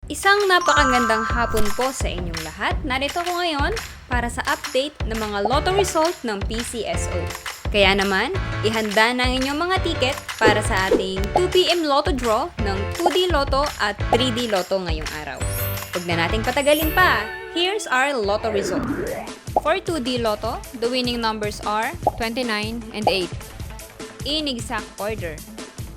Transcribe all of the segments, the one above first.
Isang napakagandang hapon po sa inyong lahat. Narito ko ngayon para sa update ng mga lotto result ng PCSO. Kaya naman, ihanda na ang inyong mga ticket para sa ating 2pm lotto draw ng 2D Lotto at 3D Lotto ngayong araw. Huwag na nating patagalin pa. Here's our lotto result. For 2D Lotto, the winning numbers are 29 and 8. In exact order.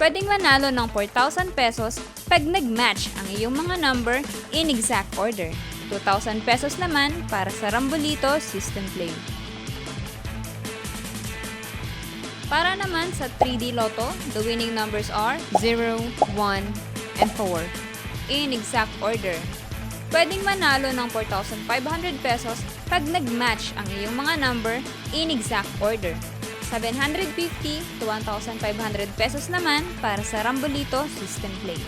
Pwedeng manalo ng 4,000 pesos pag nag-match ang iyong mga number in exact order. 2,000 pesos naman para sa Rambolito System Play. Para naman sa 3D Lotto, the winning numbers are 0, 1, and 4. In exact order. Pwedeng manalo ng 4,500 pesos pag nag-match ang iyong mga number in exact order. 750 to 1,500 pesos naman para sa Rambolito System Play.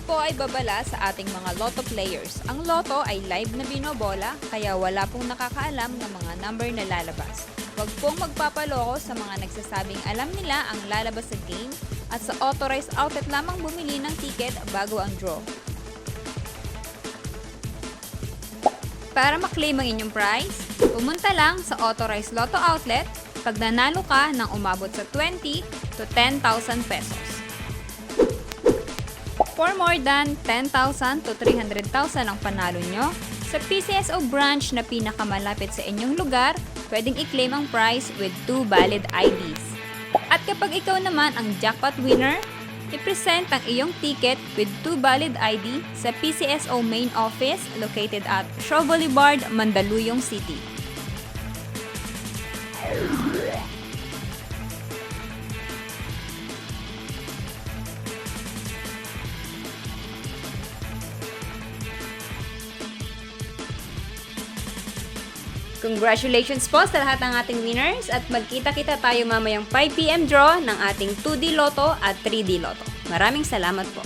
Po ay babala sa ating mga lotto players. Ang lotto ay live na binobola, kaya wala pong nakakaalam ng mga number na lalabas. Huwag pong magpapaloko sa mga nagsasabing alam nila ang lalabas sa game at sa authorized outlet lamang bumili ng ticket bago ang draw. Para maklaim ang inyong prize, pumunta lang sa authorized lotto outlet pag nanalo ka ng umabot sa 20 to 10,000 pesos. For more than 10,000 to 300,000 ang panalo nyo, sa PCSO branch na pinakamalapit sa inyong lugar, pwedeng i-claim ang prize with 2 valid IDs. At kapag ikaw naman ang jackpot winner, i-present ang iyong ticket with 2 valid ID sa PCSO main office located at Shaw Boulevard, Mandaluyong City. Congratulations po sa lahat ng ating winners at magkita-kita tayo mamayang 5pm draw ng ating 2D Lotto at 3D Lotto. Maraming salamat po.